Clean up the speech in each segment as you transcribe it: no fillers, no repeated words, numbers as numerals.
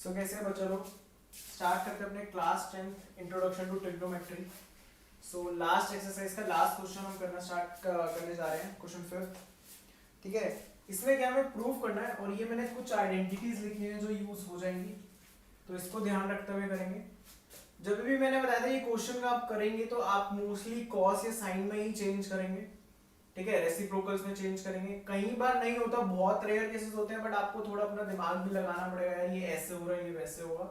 सो कैसे हैं बच्चा लोग, स्टार्ट करते हैं अपने class 10th introduction to trigonometry. So last exercise का लास्ट क्वेश्चन हम करने जा रहे हैं, क्वेश्चन 5। ठीक है, इसमें क्या हमें प्रूव करना है और ये मैंने कुछ आइडेंटिटीज लिखी हैं जो यूज हो जाएंगी, तो इसको ध्यान रखते हुए करेंगे। जब भी मैंने बताया था ये क्वेश्चन का आप करेंगे तो आप मोस्टली कॉस या साइन में ही चेंज करेंगे। ठीक है, रेसिप्रोकल्स में चेंज करेंगे। कई बार नहीं होता, बहुत रेयर केसेस होते हैं, बट आपको थोड़ा अपना दिमाग भी लगाना पड़ेगा, यार ये ऐसे हो रहा है, ये वैसे होगा।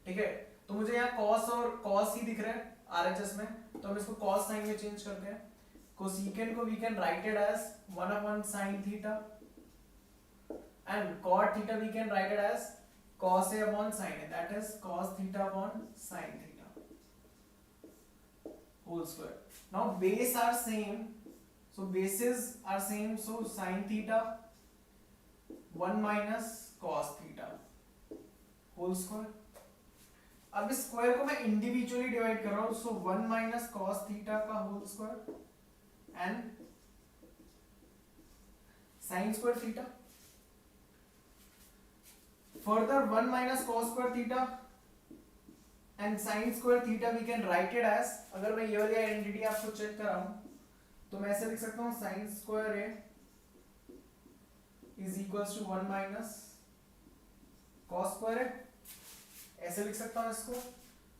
ठीक है, तो मुझे यहाँ कॉस और कॉस ही दिख रहा है आरएचएस में, तो हम इसको कॉस साइन में चेंज करते हैं। कोसेकेंट को we can write it as 1 upon sin theta and cot theta we can write it as cos a upon sin a, that is cos theta upon sin theta whole square. Now base are same, so bases are same, so sin theta 1 minus cos theta whole square. अब इस square को मैं individually divide कर रहा हूं, so 1 minus cos theta का whole square and sine square theta. Further 1 minus cos square theta and sine square theta we can write it as, अगर मैं ये वाली आइडेंटिटी आपको चेक कराऊं तो मैं ऐसे लिख सकता हूं sine square A is equals to 1 minus cos square A, ऐसे लिख सकता हूं इसको।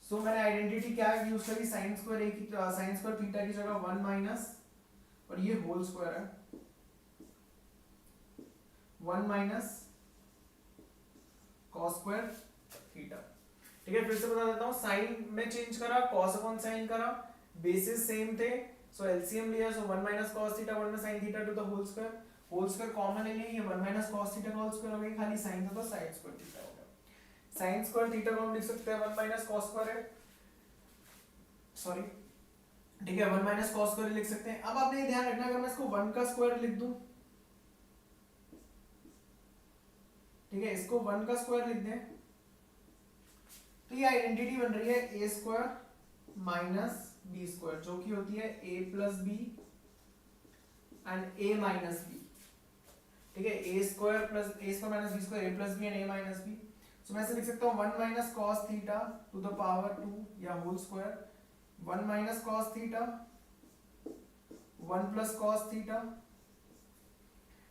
सो मैंने आइडेंटिटी क्या यूज करी, साइन स्क्वायर ए की साइन स्क्वायर थीटा की जगह 1 माइनस और ये होल स्क्वायर है 1 माइनस cos स्क्वायर थीटा। ठीक है, फिर से बता देता हूं, साइन में चेंज करा, cos अपॉन साइन करा, बेसिस सेम थे, सो एलसीएम लिया, सो 1 माइनस cos थीटा 1 में sin theta to the whole square common है, ये 1 माइनस cos थीटा का होल स्क्वायर हो गया, खाली sin था तो sin स्क्वायर थीटा हो गया। sin स्क्वायर थीटा को हम लिख सकते हैं 1 माइनस cos स्क्वायर है, सॉरी, ठीक है 1 माइनस cos स्क्वायर लिख सकते हैं। अब आपने ये ध्यान रखना, अगर मैं इसको 1 का स्क्वायर लिख दूं, ठीक है, इसको 1 का स्क्वायर लिख दें तो ये आइडेंटिटी बन रही है A square minus B square, जो कि होती है A plus B and A minus B. ठीक है, A square minus B square, A plus B and A minus B. So मैं ऐसे लिख सकता हूँ 1 minus cos theta to the power 2 या whole square, 1 minus cos theta 1 plus cos theta.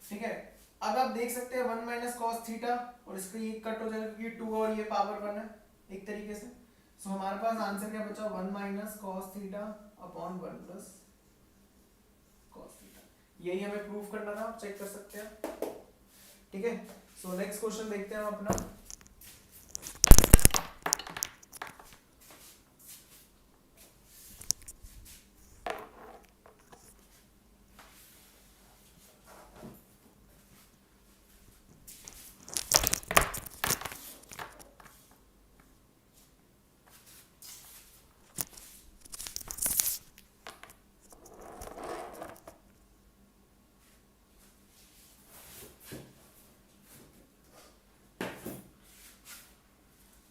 ठीक है, अब आप देख सकते हैं 1 माइनस कॉस थीटा और इसका ये कट हो जाएगा क्योंकि 2 और ये पावर 1 है एक तरीके से। सो हमारे पास आंसर क्या बचा, 1 minus cos theta upon 1 plus cos theta. यही हमें प्रूव करना था, आप चेक कर सकते हैं। ठीक है, सो नेक्स्ट क्वेश्चन देखते हैं हम अपना।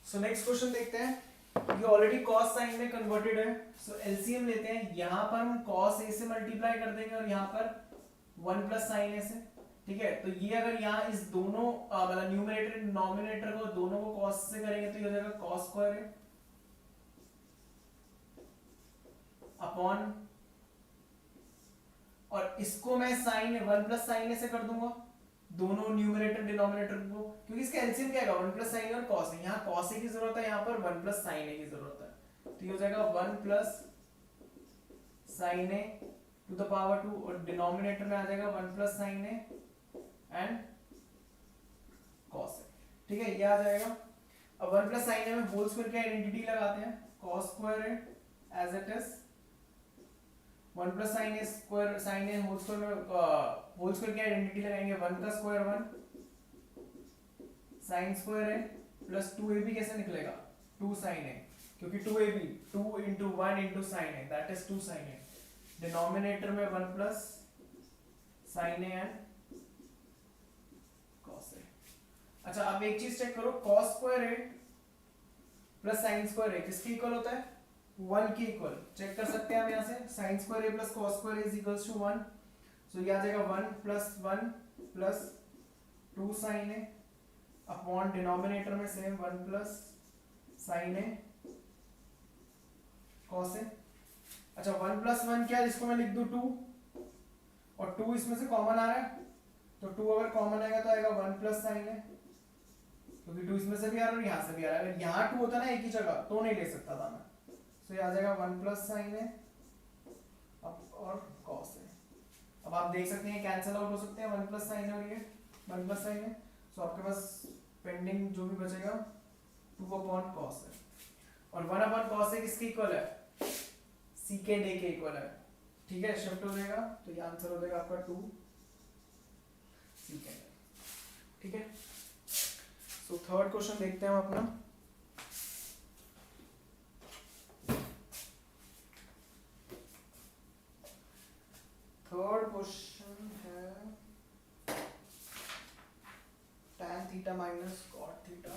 सो नेक्स्ट क्वेश्चन देखते हैं, ये ऑलरेडी cos साइन में कन्वर्टेड है, सो एलसीएम लेते हैं। यहां पर हम cos a से मल्टीप्लाई कर देंगे और यहां पर 1 प्लस साइन a से। ठीक है, तो ये अगर यहाँ इस दोनों मतलब न्यूमरेटर डिनोमिनेटर को दोनों को cos से करेंगे तो ये हो जाएगा cos स्क्वायर a अपॉन, और इसको मैं साइन 1 प्लस साइन a से कर दूंगा, दोनों न्यूमरेटर डिनोमिनेटर को, क्योंकि इसका एलसीएम क्या है 1 प्लस साइन और cos है, यहाँ cos a की जरूरत है, यहाँ पर 1 प्लस साइन a की जरूरत है, तो ये हो जाएगा 1 plus sine a to the power 2 और डिनोमिनेटर में आ जाएगा 1 plus sine a and cos a। ठीक है, ये आ जाएगा। अब 1 प्लस साइन a में होल स्क्वायर की आइडेंटिटी लगाते हैं, cos square a as it is 1 plus sine A square, sine A whole square में होल स्क्वायर की आइडेंटिटी लगाएंगे, 1 का स्क्वायर 1 साइन स्क्वायर है प्लस 2ab कैसे निकलेगा 2 साइन ए, क्योंकि 2ab 2 into 1 into sine A, that is 2 sine A. Denominator में 1 plus sine A and cos A. अच्छा, अब एक चीज चेक करो, cos square A plus sine square A किसके इक्वल होता है 1 के इक्वल। चेक कर सकते हैं हम यहाँ से, sine square A plus cos square is equals to 1, so ये आ जाएगा 1 प्लस 1 प्लस 2 साइन ए अपॉन डिनोमिनेटर में same 1 plus sine A cos A. अच्छा 1 प्लस 1 क्या है, जिसको मैं लिख दूं 2, और 2 इसमें से कॉमन आ रहा है, तो 2 अगर कॉमन आएगा तो आएगा 1 प्लस साइन ए, क्योंकि 2 इसमें से भी आ रहा है और यहाँ से भी आ रहा है। अगर यहाँ 2 होता ना एक ही जगह तो नहीं ले सकता था मैं, तो ये आ जाएगा 1 प्लस साइन ए और कॉस ए। अब आप देख सकते हैं कैंसिल आउट हो सकते हैं 1 प्लस साइन और ये 1 प्लस साइन है, सो आपके पास पेंडिंग जो भी बचेगा 2 अपॉन कॉस है, और 1 अपॉन कॉस है किसके इक्वल है, सीकेंड ए के इक्वल है। ठीक है, शिफ्ट हो जाएगा तो ये आंसर हो जाएगा आपका 2 सीकेंड। ठीक है, सो थर्ड क्वेश्चन देखते हैं हम अपना। थर्ड क्वेश्चन है tan theta minus cot theta.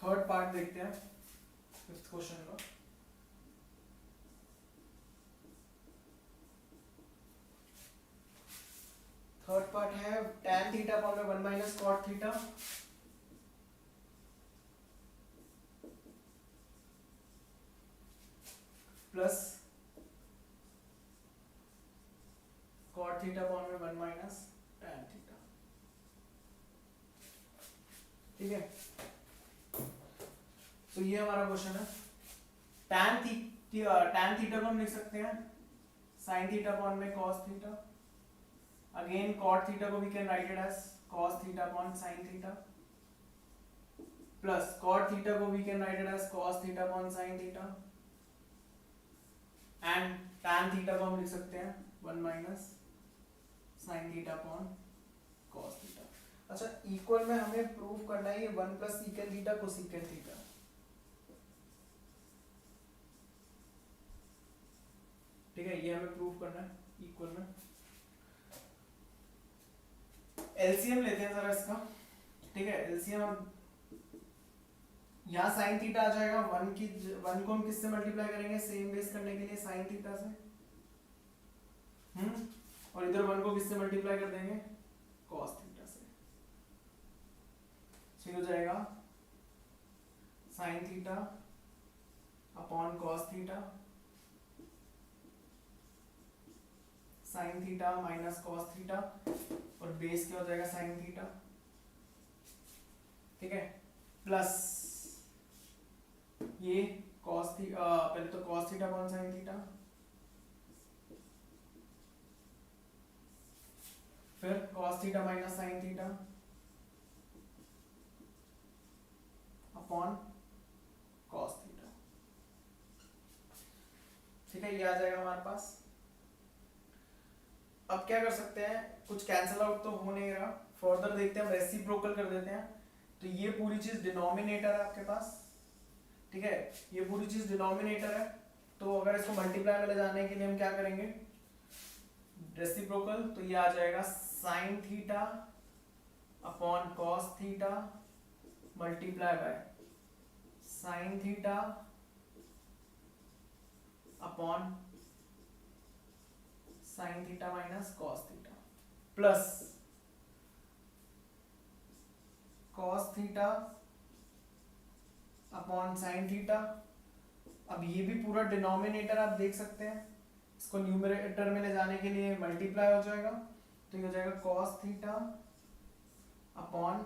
Third part देखते हैं फिफ्थ क्वेश्चन का। थर्ड पार्ट है tan थीटा अपॉन में 1 minus cot theta plus cot theta upon में 1 माइनस tan थीटा। ठीक है, तो ये हमारा क्वेश्चन है। tan थीटा को हम लिख सकते हैं sin थीटा अपॉन में cos theta. Again cot theta को we can write it as cos theta upon sin theta, plus cot theta को we can write it as cos theta upon sin theta, and tan theta को हम लिख सकते हैं 1 minus sin theta upon cos theta. अच्छा, equal में हमें prove करना है ये 1 plus secant theta cosecant theta. ठीक है, ये हमें प्रूव करना है इक्वल में। एलसीएम लेते हैं जरा इसका। ठीक है, एलसीएम हम यहाँ साइन थीटा आ जाएगा, 1 को हम किससे मल्टीप्लाई करेंगे, सेम बेस करने के लिए साइन थीटा से, और इधर 1 को किससे मल्टीप्लाई कर देंगे, कॉस थीटा से। हो जाएगा sign theta upon cos theta, sign theta minus cos theta, और बेस क्या हो जाएगा साइन थीटा। ठीक है, प्लस ये कॉस थीटा, पहले तो cos theta upon sine theta, फिर cos theta minus sine theta upon cos theta. ठीक है, ये आ जाएगा हमारे पास। अब क्या कर सकते हैं, कुछ कैंसिल आउट तो हो नहीं रहा, फर्दर देखते हैं, हम रेसिप्रोकल कर देते हैं। तो ये पूरी चीज डिनोमिनेटर है आपके पास। ठीक है, ये पूरी चीज डिनोमिनेटर है, तो अगर इसको मल्टीप्लाई में ले जाने के लिए हम क्या करेंगे, रेसिप्रोकल, तो ये आ जाएगा sign theta upon cos theta multiply by sine theta upon sine theta minus cos theta, plus cos theta upon sine theta. अब ये भी पूरा डिनोमिनेटर आप देख सकते हैं, इसको न्यूमरेटर में ले जाने के लिए मल्टीप्लाई हो जाएगा, तो ये हो जाएगा cos theta upon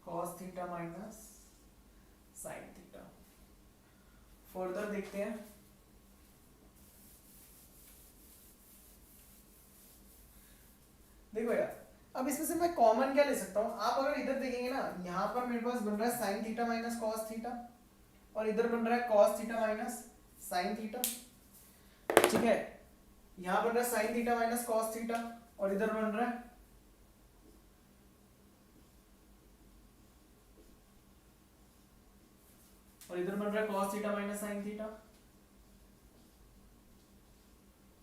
cos theta minus sine theta. Further देखते हैं, देखो यार, अब इसमें से मैं कॉमन क्या ले सकता हूँ, आप अगर इधर देखेंगे ना, यहाँ पर मेरे पास बन रहा है sign theta minus cos theta, और इधर बन रहा है cos theta minus sine theta. ठीक है, यहाँ बन रहा है sign theta minus cos theta, और इधर बन रहा है cos theta minus sine theta.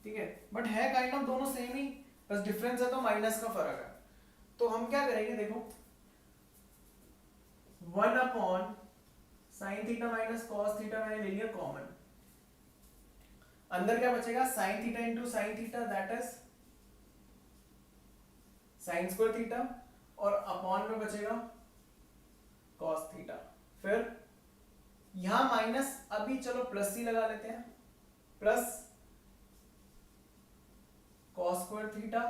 ठीक है, बट है काइंड ऑफ दोनों सेम ही, बस डिफरेंस है तो माइनस का फर्क है। तो हम क्या करेंगे, देखो 1 upon sine theta minus cos theta मैंने ले लिया कॉमन, अंदर क्या बचेगा, sine theta into sine theta, that is sine square theta और अपॉन में बचेगा कॉस थीटा। फिर यहां माइनस, अभी चलो प्लस ही लगा लेते हैं, plus cos square theta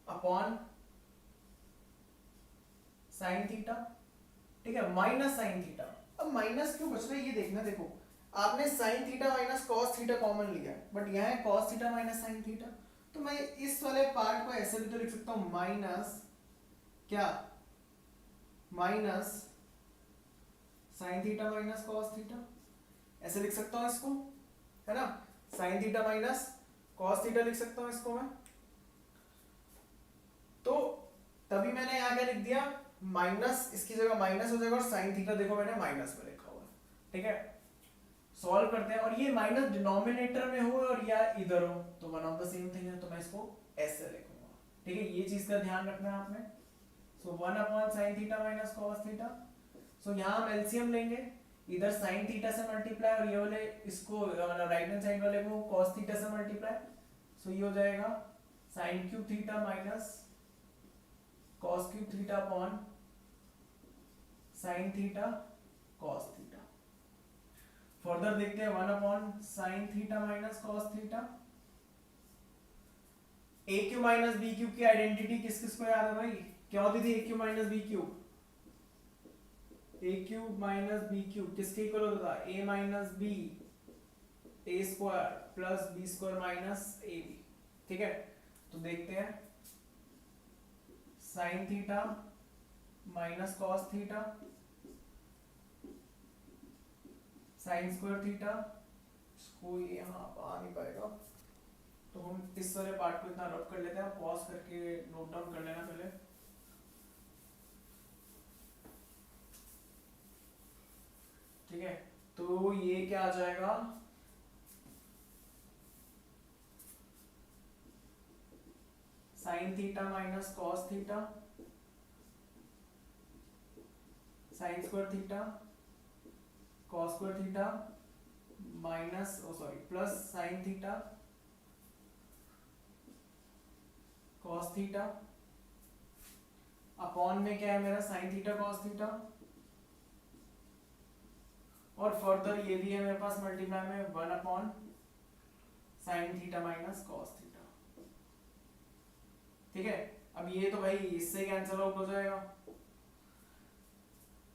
upon sine theta, ठीक है, माइनस साइन थीटा। अब माइनस क्यों बच रहा है ये देखना, देखो आपने sign theta minus cos theta common लिया, बट यहाँ है cos theta minus sine theta, तो मैं इस वाले पार्ट को ऐसे भी तो लिख सकता हूं, माइनस क्या, minus sine theta minus cos theta, ऐसे लिख सकता हूं इसको, है ना, sign theta minus cos theta लिख सकता हूं इसको मैं। तो तभी मैंने यहां क्या लिख दिया, माइनस, इसकी जगह माइनस हो जाएगा और साइन थीटा देखो मैंने माइनस में लिखा हुआ है, ठीक है। सॉल्व करते हैं, और ये माइनस डिनोमिनेटर में हो और या इधर हो तो one of the same thing है, तो मैं इसको ऐसे लिखूंगा, ठीक है, ये चीज का ध्यान रखना है आपने। So 1 upon sine theta minus cos theta. So यहाँ हम एलसीएम लेंगे, इधर साइन थीटा से मल्टीप्लाई और ये वाले इसको मतलब राइट हैंड साइड वाले को कॉस थीटा से मल्टीप्लाई, सो ये हो जाएगा sine cube theta minus cos cube theta upon sine theta cos theta. Further देखते हैं 1 upon sine theta minus cos theta. A cube minus b cube की identity किस किस को याद है भाई, क्या होती थी, a cube minus b cube, a cube minus b cube किसके इक्वल होता था, a minus b a square plus B square minus A B, ठीक है। तो देखते हैं sine theta minus cos theta sine square theta, इसको यहाँ आ नहीं पाएगा तो हम इस वाले पार्ट को इतना नोट कर लेते हैं, पॉज करके नोट डाउन कर लेना पहले। ठीक है, तो ये क्या आ जाएगा, sign theta minus cos theta sine square theta cos square theta minus plus sign theta cos theta upon में क्या है मेरा साइन थीटा कॉस थीटा, और फर्दर ये भी है मेरे पास मल्टीप्लाई में 1 upon sine theta minus cos theta, ठीक है। अब ये तो भाई इससे कैंसिल आउट हो जाएगा,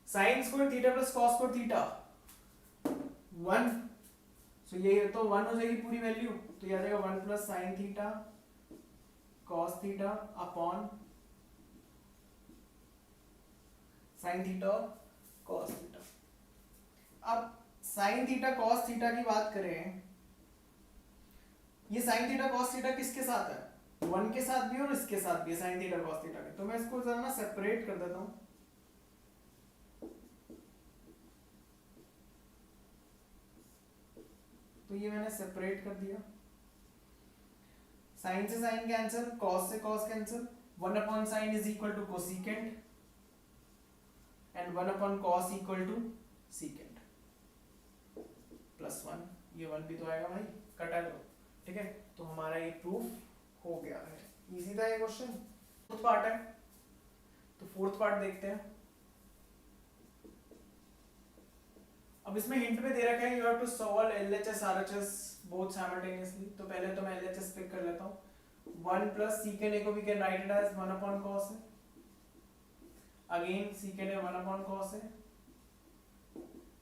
sign square theta plus cos square theta 1, so ये तो 1 हो जाएगी पूरी वैल्यू, तो ये आ जाएगा 1 plus sign theta cos theta upon sine theta और कॉस थीटा। अब साइन थीटा कॉस थीटा की बात करें, ये साइन थीटा कॉस थीटा किसके साथ है, 1 के साथ भी और इसके साथ भी साइन थीटा कॉस थीटा के, तो मैं इसको जरा ना सेपरेट कर देता हूं। तो ये मैंने सेपरेट कर दिया, साइन से साइन कैंसिल, कॉस से cos cancel, 1 upon sine is equal to cosecant and 1 upon cos equal to secant plus 1, ये 1 भी तो आएगा भाई, कटा लो, ठीक है। तो हमारा ये प्रूफ हो गया है, इजी था ये क्वेश्चन। फोर्थ पार्ट है, तो फोर्थ पार्ट देखते हैं। अब इसमें हिंट में दे रखा है you have to solve LHS RHS both simultaneously, तो पहले तो मैं एलएचएस पिक कर लेता हूं। 1 प्लस सीकेंड ए को we can write it as 1 upon cos है, again secant A 1 upon cos है,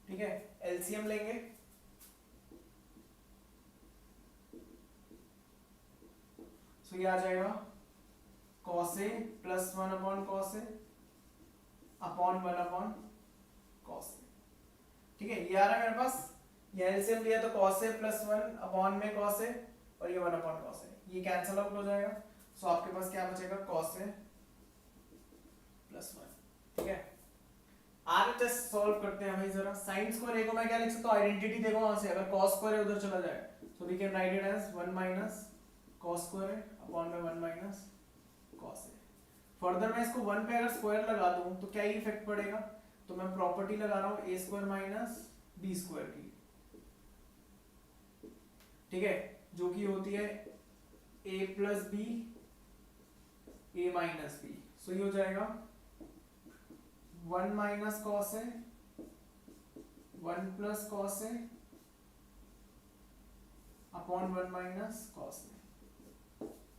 ठीक है। एलसीएम लेंगे, सो ये आ जाएगा cos A plus 1 upon cos A upon 1 upon cos A, ठीक है। ये आ रहा है मेरे पास, ये एलसीएम लिया तो cos a प्लस 1 अपॉन में cos a और ये 1 अपॉन cos a, ये कैंसिल आउट हो जाएगा, सो आपके पास क्या बचेगा cos a प्लस 1, ठीक है। आरएचएस सॉल्व करते हैं भाई जरा। साइन स्क्वायर a को मैं क्या लिख सकता हूं, आइडेंटिटी देखो वहां से, अगर cos स्क्वायर a उधर चला जाए so we can write it as 1 minus cos square a upon में 1 माइनस cos a। फर्दर मैं इसको 1 पे अगर स्क्वायर लगा दूं तो क्या ही इफेक्ट पड़ेगा, तो मैं प्रॉपर्टी लगा रहा हूं a square minus b square की, ठीक है। जो कि होती है a plus b a minus B. So ये हो जाएगा 1 माइनस कॉस है 1 प्लस कॉस है अपॉन 1 माइनस कॉस है।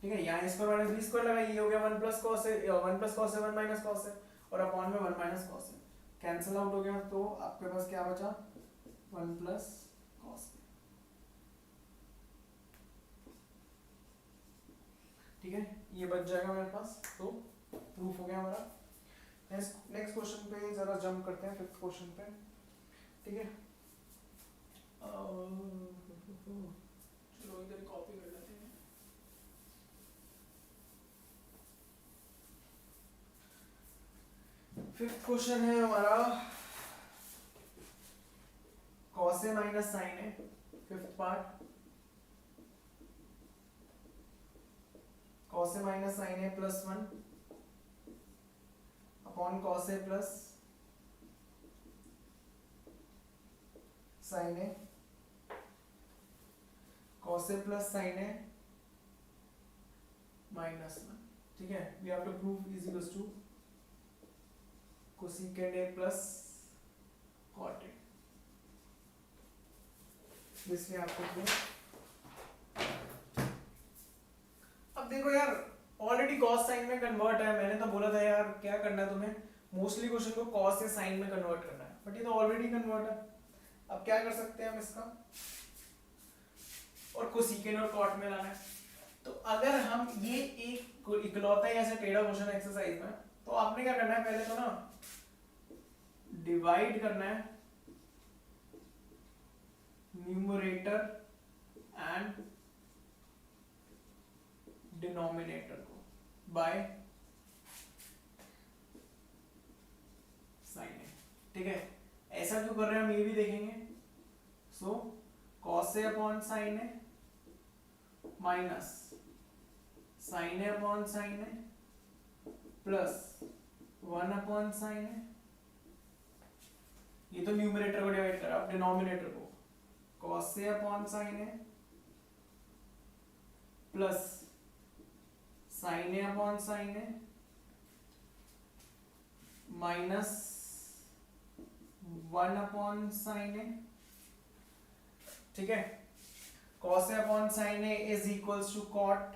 ठीक है, यहाँ स्क्वायर माइनस बी स्क्वायर लगा, ये हो गया 1 प्लस कॉस है 1 प्लस कॉस है 1 माइनस कॉस है और अपॉन में 1 माइनस कॉस है, कैंसिल आउट हो गया। तो आपके पास क्या बचा 1 प्लस कॉस। ठीक है, ये बच जाएगा मेरे पास। तो प्रूफ हो गया हमारा। नेक्स्ट क्वेश्चन पे जरा जंप करते हैं, फिफ्थ क्वेश्चन पे। ठीक है, चलो इधर कॉपी कर लेते हैं। फिफ्थ क्वेश्चन है हमारा कॉस ए माइनस साइन है, fifth part. Cos A minus sine A plus 1 upon cos A plus sine A, cos A plus sine A minus 1। ठीक है, we have to prove is equals to cosecant A plus cot A. इसलिए आपको prove. अब देखो यार, already cos sine में convert है, मैंने तो बोला था यार क्या करना है तुम्हें, मोस्टली क्वेश्चन को कॉस से साइन में कन्वर्ट करना है, बट ये तो ऑलरेडी कन्वर्ट है। अब क्या कर सकते हैं हम इसका, और कोसेकेंड और कॉट में लाना है। तो अगर हम ये एक इकलौता ही ऐसा टेढ़ा क्वेश्चन एक्सरसाइज में, तो आपने क्या करना है, पहले तो ना डिवाइड करना है न्यूमरेटर एंड डिनोमिनेटर को बाय साइन ए। ठीक है, ऐसा क्यों कर रहे हैं हम ये भी देखेंगे। So cos A upon sine A minus sine A upon sine A plus 1 upon sine ए। ये तो न्यूमरेटर को डिवाइड करा, अब डिनोमिनेटर को cos A upon sine A plus sine A upon sine A minus 1 upon sine ए। ठीक है, cos A upon sine A is equals to cot,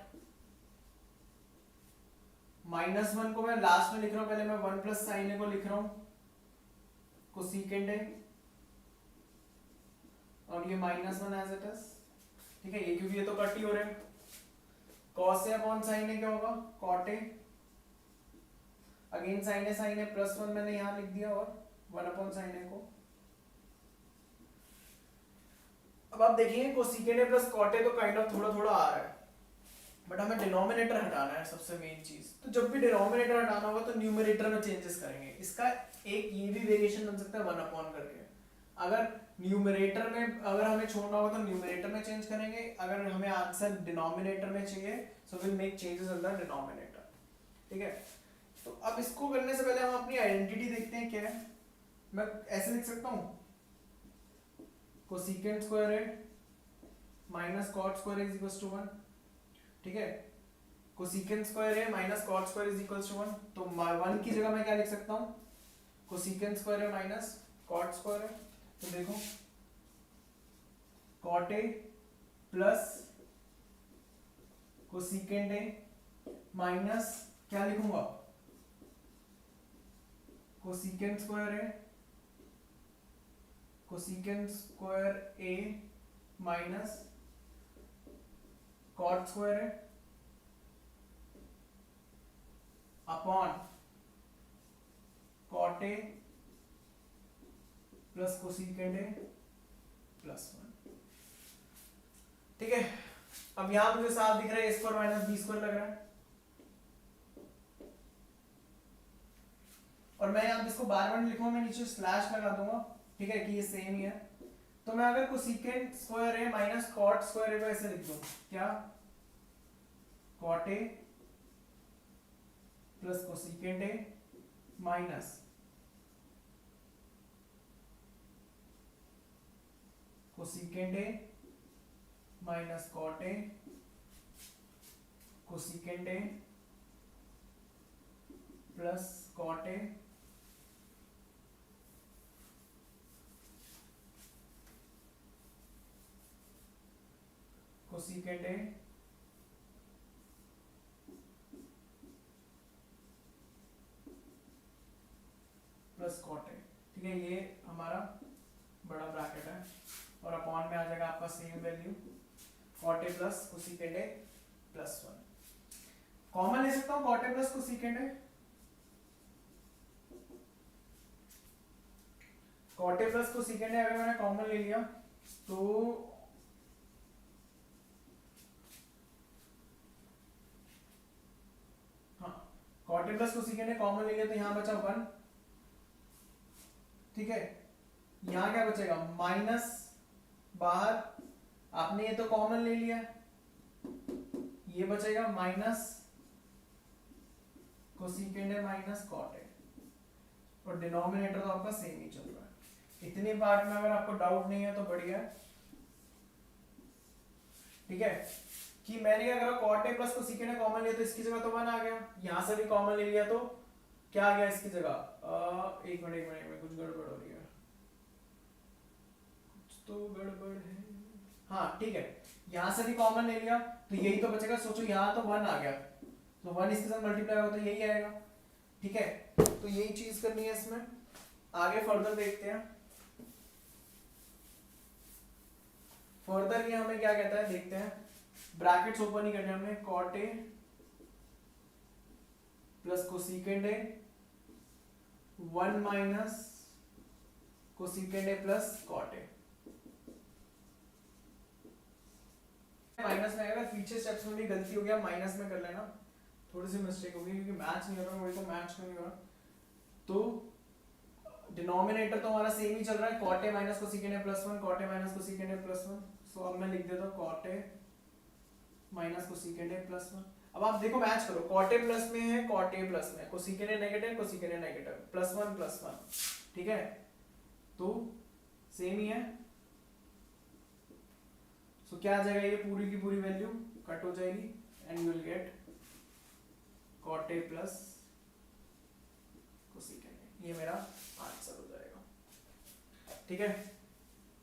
minus 1 को मैं लास्ट में लिख रहा हूं, पहले मैं 1 प्लस साइन ए को लिख रहा हूं कोसेकेंड ए, और ये माइनस 1 एज इट इज। ठीक है, ये क्योंकि ये तो कट ही हो रहे हैं। कॉस ए अपॉन साइन ए क्या होगा, cot A, again sine A plus 1 मैंने यहां लिख दिया और 1 अपॉन साइन ए को। अब आप देखिए cosecant A plus cot A तो काइंड ऑफ थोड़ा थोड़ा आ रहा है, बट हमें डिनोमिनेटर हटाना है सबसे मेन चीज। तो जब भी डिनोमिनेटर हटाना होगा तो न्यूमरेटर में चेंजेस करेंगे। इसका एक ये भी वेरिएशन बन सकता है 1 अपॉन करके। अगर न्यूमरेटर में अगर हमें छोड़ना होगा तो न्यूमरेटर में चेंज करेंगे, अगर हमें आंसर डिनोमिनेटर में चाहिए so will make changes in the denominator. ठीक है, तो अब इसको करने से पहले हम अपनी आइडेंटिटी देखते हैं क्या है। मैं ऐसे लिख सकता हूं cosecant square A minus cot square is equals to 1। ठीक है, कोसेकेंड स्क्वायर है minus cot square is equals to 1, तो 1 की जगह मैं क्या लिख सकता हूं, कोसेकेंड स्क्वायर है माइनस कॉट स्क्वायर है। तो देखो cot A plus cosecant A minus क्या लिखूंगा, कोसेकेंड स्क्वायर है cosecant square A minus cot square है upon cot A plus cosecant A plus 1। ठीक है, अब यहां मुझे साफ दिख रहा है a square minus B square लग रहा है, और मैं यहां इसको बार बार लिखूंगा, मैं नीचे स्लैश लगा दूंगा। ठीक है, कि ये सेम ही है। तो मैं अगर cosecant square A minus cot square A को ऐसे लिख दूं, क्या cot A plus cosecant A minus cosecant A minus cot A cosecant A plus cot A cosecant A plus cot ए। ठीक है, ये हमारा बड़ा ब्रैकेट है और अपॉन में आ जाएगा आपका सेम वैल्यू कॉट ए प्लस कोसिकेंड ए प्लस 1। कॉमन ले सकता हूं cot A plus cosecant a, cot A plus cosecant a अगर मैंने कॉमन ले लिया तो cot A plus cosecant a common ले लिया तो यहां बचा 1। ठीक है, यहां क्या बचेगा माइनस, बाहर आपने ये तो कॉमन ले लिया, ये बचेगा minus cosecant a minus cot a और डिनोमिनेटर तो आपका सेम ही चल रहा है। इतनी पार्ट में अगर आपको डाउट नहीं है तो बढ़िया है। ठीक है, कि मैंने क्या करा cot A plus cosecant a common लिया तो इसकी जगह तो 1 आ गया, यहां से भी कॉमन ले लिया तो क्या आ गया इसकी जगह। एक मिनट कुछ गड़बड़ हो रही है, कुछ तो गड़बड़ है। हाँ ठीक है, यहां से भी कॉमन ले लिया तो यही तो बचेगा। सोचो यहां तो 1 आ गया तो 1 इसके साथ मल्टीप्लाई होगा तो यही आएगा। ठीक है, तो यही चीज करनी है इसमें। आगे फर्दर देखते हैं, फर्दर ये हमें क्या कहता है देखते हैं। ब्रैकेट्स ओपन ही करने हमने, cot A plus cosecant a 1 minus cosecant A plus cot a. Minus में अगर पीछे स्टेप्स में भी गलती हो गया माइनस में कर लेना, थोड़ी सी मिस्टेक होगी क्योंकि मैच नहीं हो रहा, वही तो मैच नहीं हो रहा। तो डिनोमिनेटर तो हमारा सेम ही चल रहा है, cot a minus cosecant A plus 1, cot a minus cosecant A plus 1। So अब मैं लिख देता हूं cot a minus cosecant A plus 1। अब आप देखो मैच करो, कॉट ए प्लस में है, कॉट ए प्लस में, कोसिकेंड ए नेगेटिव, कोसिकेंड ए नेगेटिव, प्लस 1। ठीक है, तो सेम ही है। सो क्या आ जाएगा, ये पूरी की पूरी वैल्यू कट हो जाएगी and you will get cot A plus cosecant a. ये मेरा आंसर हो जाएगा। ठीक है,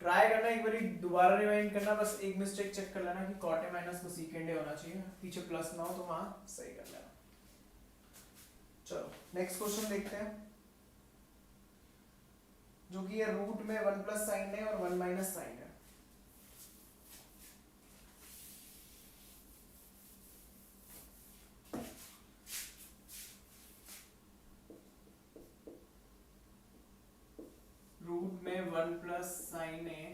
ट्राई करना, एक बार दोबारा रिवाइंड करना, बस एक मिस्टेक चेक कर लेना कि कॉट ए माइनस कोसिकेंड ए होना चाहिए, पीछे प्लस ना हो तो वहां सही कर लेना। चलो नेक्स्ट क्वेश्चन देखते हैं, जो कि है रूट में 1 प्लस साइन है और 1 माइनस साइन है। रूट में 1 plus sine A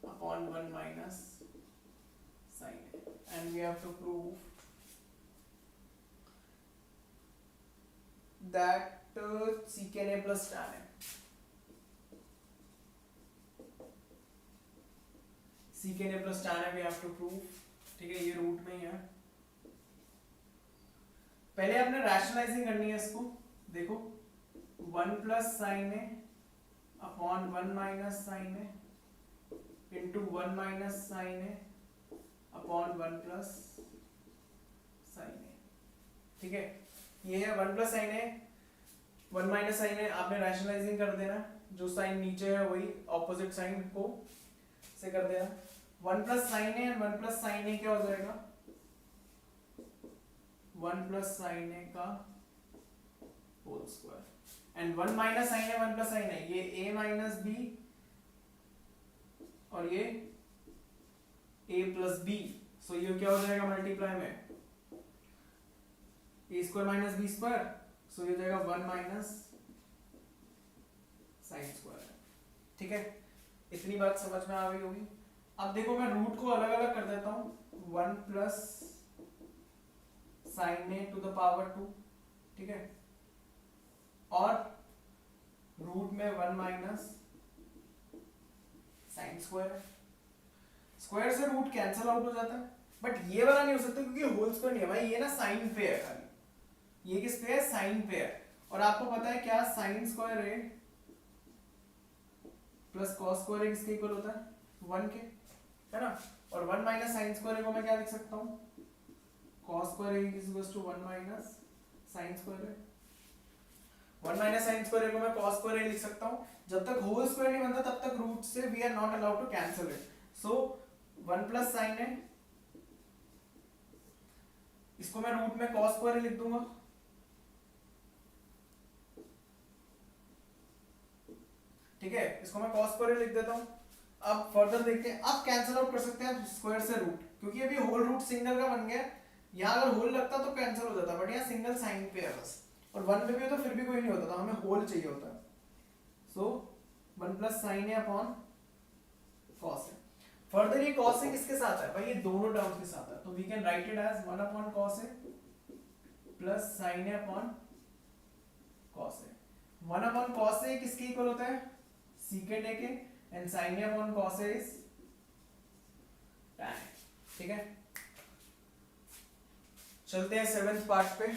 upon 1 minus sine A and we have to prove that secant a plus tan a, secant a plus tan a we have to prove। ठीक है, ये root में ही है। पहले आपने rationalising करनी है इसको। देखो 1 प्लस साइन ए अपॉन 1 माइनस साइन ए इंटू 1 माइनस साइन ए अपॉन 1 प्लस साइन ए। ठीक है, ये है 1 plus sine a, 1 minus sine ए, आपने रैशनलाइजिंग कर देना, जो साइन नीचे है वही ऑपोजिट साइन को से कर देना। 1 plus sine A and 1 plus sine ए क्या हो जाएगा, 1 प्लस साइन ए का whole square and 1 minus sine a 1 plus sine ए, ये a माइनस बी और ये a प्लस बी। सो ये क्या हो जाएगा मल्टीप्लाई में a square minus B square, so ये हो जाएगा 1 माइनस साइन स्क्वायर। ठीक है, इतनी बात समझ में आ गई होगी। अब देखो मैं रूट को अलग अलग कर देता हूं, 1 plus sine a to the power 2। ठीक है, और रूट में 1 माइनस साइन स्क्वायर। स्क्वायर से रूट कैंसिल आउट हो जाता है, बट ये वाला नहीं हो सकता क्योंकि होल स्क्वायर नहीं है भाई, ये ना साइन पे है खाली। ये किस पे है, साइन पे है। और आपको पता है क्या, sign square A plus cos square A किसके इक्वल होता है, 1 के, है ना। और 1 माइनस साइन स्क्वायर को मैं क्या लिख सकता हूँ, cos square A is equals to 1 minus sine square a. 1 minus sine square को मैं cos स्क्वायर ए लिख सकता हूँ। जब तक होल स्क्वायर नहीं बनता तब तक रूट से we are not allowed to cancel it. So 1 plus sine a, इसको मैं रूट में cos स्क्वायर लिख दूंगा, ठीक है, इसको मैं cos स्क्वायर लिख देता हूं। अब फर्दर देखते हैं, अब कैंसिल आउट कर सकते हैं स्क्वायर से रूट, क्योंकि अभी होल रूट सिंगल का बन गया। यहाँ अगर होल लगता तो कैंसिल हो जाता, बट यहाँ सिंगल साइन पे है बस, और 1 पे भी तो फिर भी कोई नहीं होता, तो हमें होल चाहिए होता है। सो 1 प्लस साइन ए अपॉन cos ए। फर्दर ये cos ए किसके साथ है भाई, ये दोनों टर्म्स के साथ है, तो we can write it as 1 upon cos a plus sine A upon cos a. 1 upon cos a किसके इक्वल होता है, सीकेंड ए के, and sine A upon cos a is tan, ठीक है। चलते हैं 7th पार्ट पे।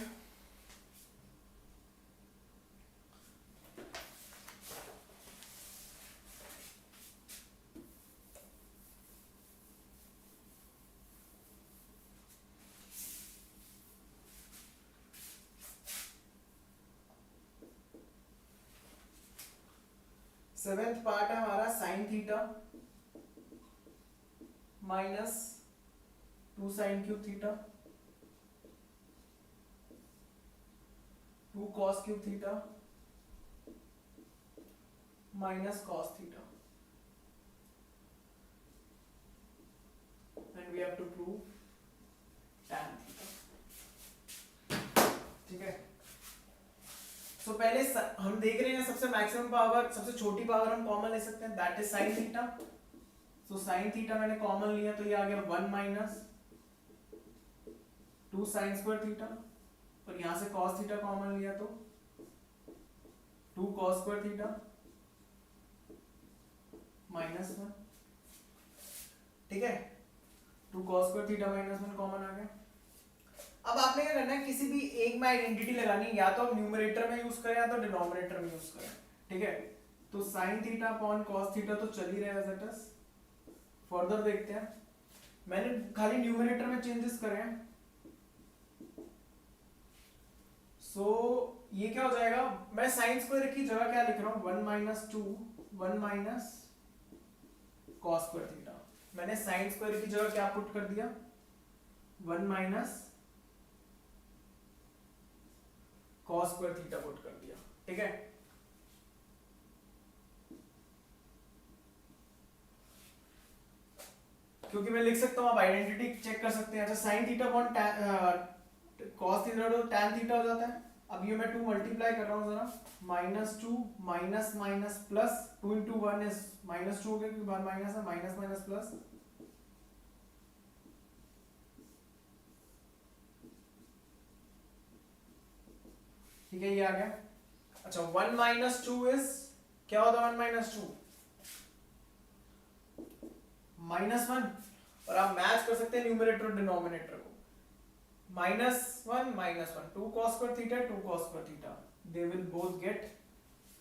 सेवेंथ पार्ट है हमारा sine theta minus 2 sine cube theta 2 cos cube theta minus cos theta, and we have to prove tan theta, ठीक है। तो पहले हम देख रहे हैं सबसे मैक्सिमम पावर, सबसे छोटी पावर हम कॉमन ले सकते हैं, that is sine theta. So sine theta मैंने कॉमन लिया तो ये आ गया 1 माइनस 2 साइन स्क्वायर थीटा, और यहां से cos थीटा कॉमन लिया तो 2 cos स्क्वायर थीटा माइनस 1, ठीक है। 2 cos square theta minus 1 common आ गया। अब आपने क्या करना है, किसी भी एक में आइडेंटिटी लगानी है, या तो आप न्यूमरेटर में यूज करें या तो डिनोमिनेटर में यूज करें, ठीक है। तो sign theta upon cos theta तो चल ही रहा है एज इट इज। फर्दर देखते हैं, मैंने खाली न्यूमरेटर में चेंजेस करे हैं। सो ये क्या हो जाएगा, मैं साइन स्क्वायर की जगह क्या लिख रहा हूं, 1 minus 2 1 minus cos square theta. मैंने साइन स्क्वायर की जगह क्या पुट कर दिया, 1 minus cos square theta put कर दिया, ठीक है। क्योंकि मैं लिख सकता हूं, आप आइडेंटिटी चेक कर सकते हैं। अच्छा sign theta upon cos theta तो tan थीटा हो जाता है। अब ये मैं 2 मल्टीप्लाई कर रहा हूं जरा, -2 minus minus plus 2 into 1 is -2 हो गया, क्योंकि बाहर माइनस है, माइनस माइनस प्लस, ठीक है, ये आ गया। अच्छा 1 माइनस 2 इज क्या होता है, 1 माइनस 2 -1, और आप मैच कर सकते हैं न्यूमरेटर और डिनोमिनेटर को, -1 -1 2 cos square theta 2 cos square theta, they will both get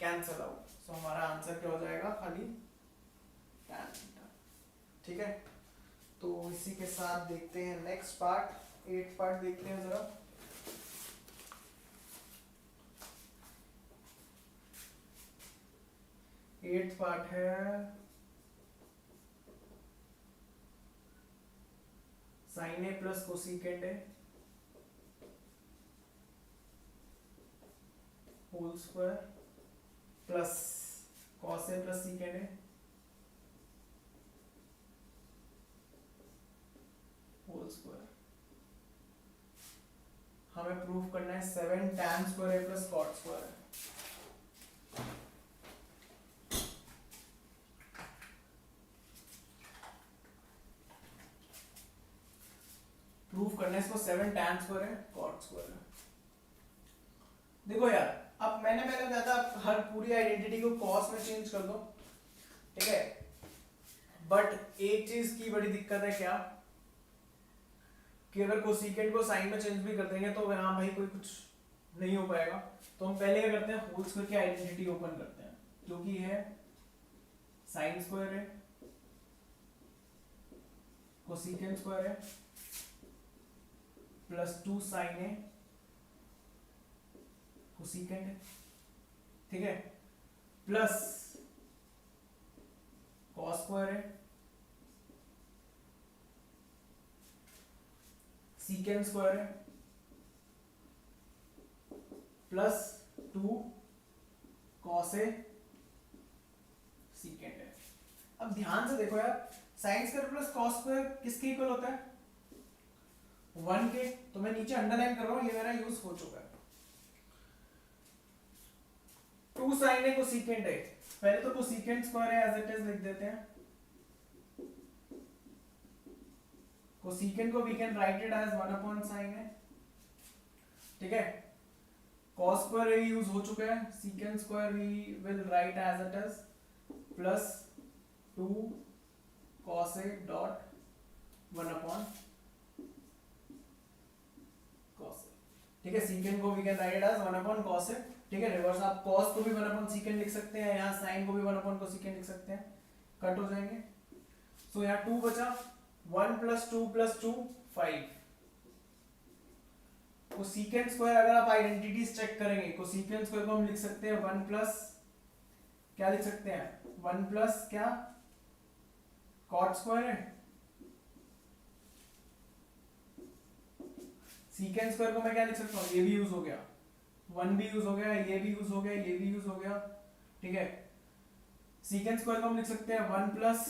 cancel out. So हमारा आंसर क्या हो जाएगा, खाली tan थीटा, ठीक है। तो इसी के साथ देखते हैं नेक्स्ट पार्ट, 8th पार्ट देखते हैं जरा। एट्थ पार्ट है sign A plus cosecant A whole square plus cos A plus secant A whole square. हमें प्रूव करना है 7 tan square A plus cot square है। प्रूफ करना है इसको, 7 tan स्क्वायर है cot स्क्वायर है। देखो यार, अब मैंने बताया था हर पूरी आइडेंटिटी को cos में चेंज कर दो, ठीक है। बट एक चीज की बड़ी दिक्कत है क्या, कि अगर कोसिकेंड को साइन में चेंज भी कर देंगे तो यहाँ भाई कोई कुछ नहीं हो पाएगा। तो हम पहले क्या करते हैं, होल स्क्वायर की आइडेंटिटी ओपन करते हैं, जो कि है साइन स्क्वायर है कोसेकेंट स्क्वायर है प्लस 2 साइन ए कोसेकेंट है, ठीक है, प्लस कॉस स्क्वायर है सीकेंट स्क्वायर है प्लस 2 कॉस ए सीकेंट है। अब ध्यान से देखो यार, sine square plus cos square किसके इक्वल होता है? 1 के। तो मैं नीचे अंडरलाइन कर रहा हूं, ये मेरा यूज हो चुका है। 2 साइन ए कोसेकेंट है, पहले तो कोसेकेंट स्क्वायर है एज इट इज लिख देते हैं। कोसेकेंट को we can write it as 1 upon sine ए, ठीक है। कॉस स्क्वायर यूज हो चुका है, secant square we will write as it is plus 2 cos a dot 1 upon cos a, ठीक है। सीकेंट को we can write as 1 upon cos a, ठीक है। रिवर्स आप cos को भी 1 अपॉन सीकेंट लिख सकते हैं, यहाँ sin को भी 1 अपॉन कोसेकेंट लिख सकते हैं, कट हो जाएंगे। सो यहाँ 2 बचा, 1 प्लस 2 प्लस 2 5। कोसेकेंट स्क्वायर अगर आप आइडेंटिटीज चेक करेंगे, कोसेकेंट स्क्वायर को हम लिख सकते हैं 1 प्लस क्या लिख सकते हैं, 1 प्लस क्या कॉट स्क्वायर है। सीकेंट स्क्वायर को मैं क्या लिख सकता हूँ, ये भी यूज हो गया, 1 भी यूज हो गया, ये भी यूज हो गया, ये भी यूज हो गया, ठीक है। सीकेंट स्क्वायर को हम लिख सकते हैं 1 प्लस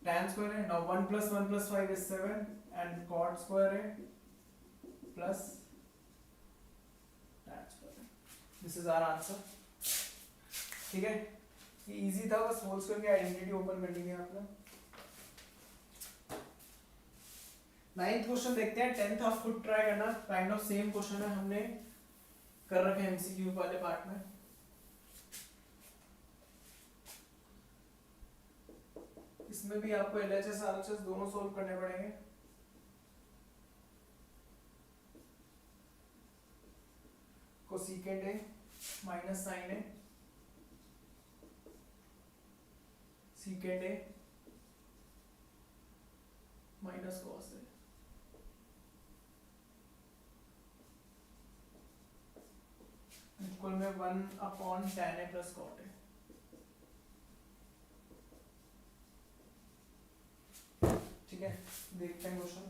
tan स्क्वायर है। Now 1 plus 1 plus 5 is 7 and cot square है plus tan square. This is our answer, ठीक है। ये इजी था, बस होल स्क्वायर की आइडेंटिटी ओपन कर ली है आपने। 9th क्वेश्चन देखते हैं, 10th आप खुद ट्राई करना, काइंड ऑफ सेम क्वेश्चन है, हमने कर रखे हैं एमसीक्यू वाले पार्ट में। इसमें भी आपको एलएचएस आरएचएस दोनों सोल्व करने पड़ेंगे। Cosecant a minus sine a secant a minus cos a, equal में 1 upon tan a plus cot ए, ठीक है। देखते हैं क्वेश्चन।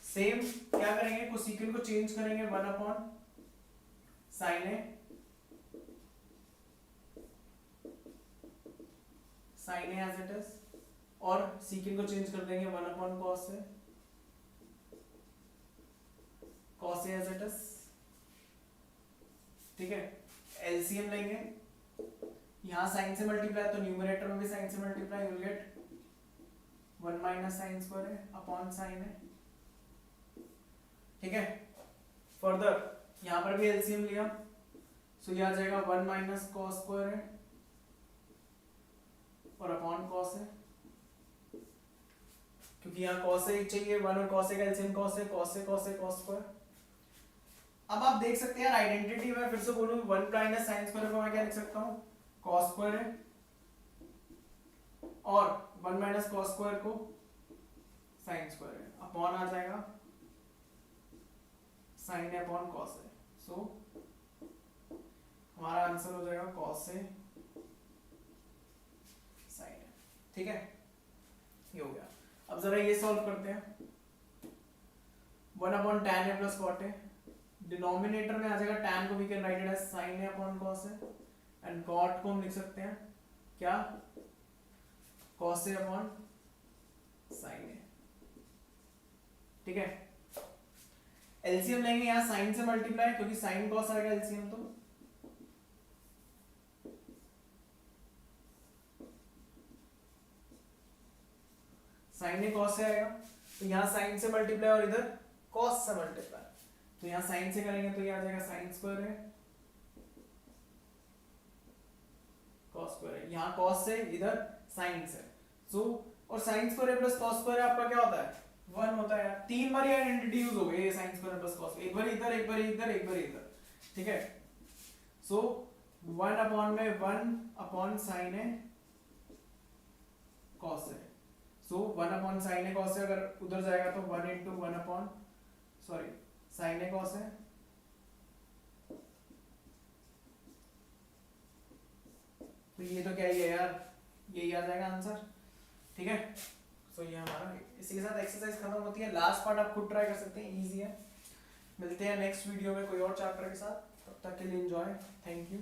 सेम क्या करेंगे, कोसेकेंट को चेंज करेंगे 1 upon sine a, sine a as it is, और सीकेंट को चेंज कर देंगे 1 upon cos a, cos a as it is, ठीक है। एलसीएम लेंगे, यहां साइन से मल्टीप्लाई तो न्यूमरेटर में भी साइन से multiply, you will gate 1 minus sine square है अपॉन साइन है, ठीक है। फर्दर यहां पर भी एलसीएम लिया, सो ये आ जाएगा 1 माइनस कॉस स्क्वायर है और अपॉन कॉस है, क्योंकि यहाँ कॉस ए चाहिए, 1 और कॉस ए का एलसीएम कॉस है, cos a cos a cos square. अब आप देख सकते हैं आइडेंटिटी में, फिर से बोलूं 1 माइनस साइन स्क्वायर को मैं क्या लिख सकता हूँ, कॉस स्क्वायर है, और 1 माइनस कॉस स्क्वायर को साइन स्क्वायर है, अपॉन आ जाएगा साइन है अपॉन कॉस है। सो हमारा आंसर हो जाएगा कॉस से साइन है, ठीक है। ये हो गया। अब जरा ये सॉल्व करते हैं, 1 अपॉन tan है प्लस कॉट है, डिनोमिनेटर में आ जाएगा tan को we can write it as sin है अपॉन cos है, एंड cot को हम लिख सकते हैं क्या, cos है अपॉन sin है, ठीक है। एलसीएम लेंगे, यहाँ sin से मल्टीप्लाई, क्योंकि sin cos आएगा एलसीएम, तो sin है cos से आएगा, तो यहाँ sin से मल्टीप्लाई और इधर cos से मल्टीप्लाई, तो यहाँ sin से करेंगे तो ये आ जाएगा sin स्क्वायर है cos स्क्वायर है, यहाँ cos से इधर sin से, सो और sin स्क्वायर है प्लस cos स्क्वायर है आपका क्या होता है, वन होता है यार, 3 बार ये आइडेंटिटी यूज हो गई, ये साइन स्क्वायर प्लस कॉस, एक बार इधर एक बार इधर एक बार इधर, ठीक है। सो 1 अपॉन में 1 अपॉन साइन है कॉस है, सो 1 अपॉन साइन है कॉस है, अगर उधर जाएगा तो 1 इंटू 1 अपॉन सॉरी साइन है कॉस है, तो ये तो क्या ही है यार, यही आ जाएगा आंसर, ठीक है। सो ये हमारा, इसी के साथ एक्सरसाइज खत्म होती है। लास्ट पार्ट आप खुद ट्राई कर सकते हैं, इजी है। मिलते हैं नेक्स्ट वीडियो में कोई और चैप्टर के साथ, तब तक के लिए एंजॉय, थैंक यू।